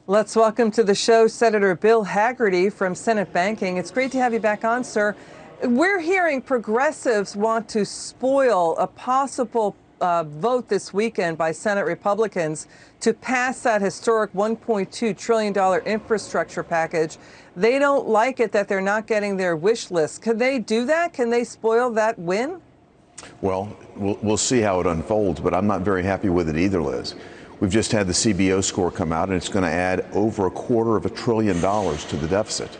Let's welcome to the show Senator Bill Hagerty from Senate Banking. It's great to have you back on, sir. We're hearing progressives want to spoil a possible vote this weekend by Senate Republicans to pass that historic $1.2 trillion infrastructure package. They don't like it that they're not getting their wish list. Can they do that? Can they spoil that win? Well, we'll see how it unfolds, but I'm not very happy with it either, Liz. We've just had the CBO score come out, and it's going to add over $250 billion to the deficit.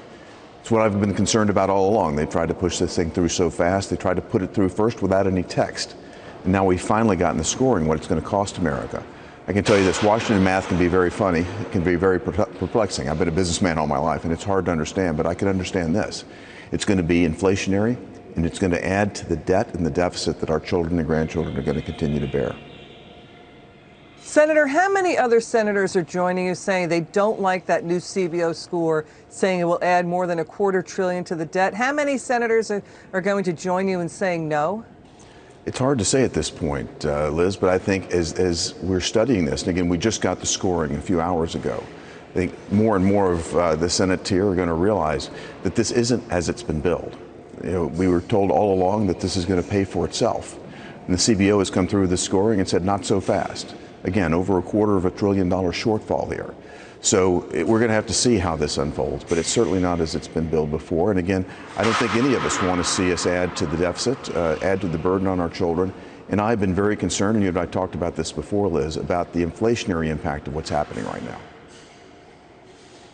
It's what I've been concerned about all along. They tried to push this thing through so fast. They tried to put it through first without any text. And now we've finally gotten the scoring, what it's going to cost America. I can tell you this, Washington math can be very funny. It can be very perplexing. I've been a businessman all my life, and it's hard to understand, but I can understand this. It's going to be inflationary, and it's going to add to the debt and the deficit that our children and grandchildren are going to continue to bear. Senator, how many other senators are joining you saying they don't like that new CBO score, saying it will add more than $250 billion to the debt? How many senators are going to join you in saying no? It's hard to say at this point, Liz, but I think as we're studying this, and again, we just got the scoring a few hours ago, I think more and more of the Senate tier are going to realize that this isn't as it's been billed. We were told all along that this is going to pay for itself. And the CBO has come through the scoring and said, not so fast. Again, over $250 billion shortfall here. So we're going to have to see how this unfolds, but it's certainly not as it's been billed before. And again, I don't think any of us want to see us add to the deficit, add to the burden on our children. And I've been very concerned, and you and I talked about this before, Liz, about the inflationary impact of what's happening right now.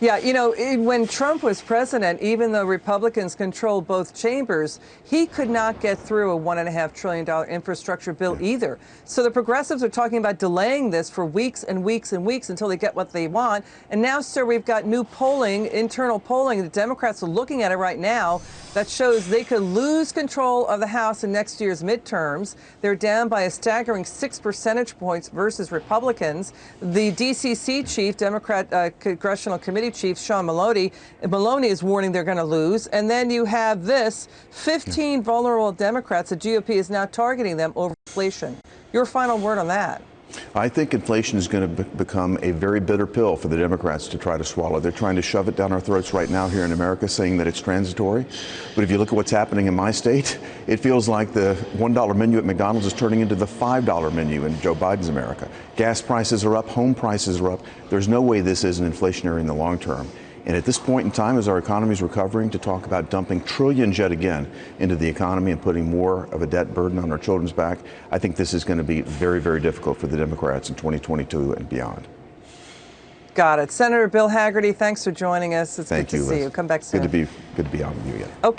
Yeah, you know, when Trump was president, even though Republicans controlled both chambers, he could not get through a $1.5 trillion infrastructure bill either. So the progressives are talking about delaying this for weeks and weeks and weeks until they get what they want. And now, sir, we've got new polling, internal polling. The Democrats are looking at it right now that shows they could lose control of the House in next year's midterms. They're down by a staggering 6 percentage points versus Republicans. The DCC chief, Democrat Congressional Committee Chief Sean Maloney is warning they're going to lose. And then you have this 15 vulnerable Democrats. The GOP is now targeting them over inflation. Your final word on that? I think inflation is going to become a very bitter pill for the Democrats to try to swallow. They're trying to shove it down our throats right now here in America, saying that it's transitory. But if you look at what's happening in my state, it feels like the $1 menu at McDonald's is turning into the $5 menu in Joe Biden's America. Gas prices are up, home prices are up. There's no way this isn't inflationary in the long term. And at this point in time, as our economy is recovering, to talk about dumping trillions yet again into the economy and putting more of a debt burden on our children's back, I think this is going to be very, very difficult for the Democrats in 2022 and beyond. Got it. Senator Bill Hagerty, thanks for joining us. It's good to see you. Come back soon. Good to be on with you again. Okay.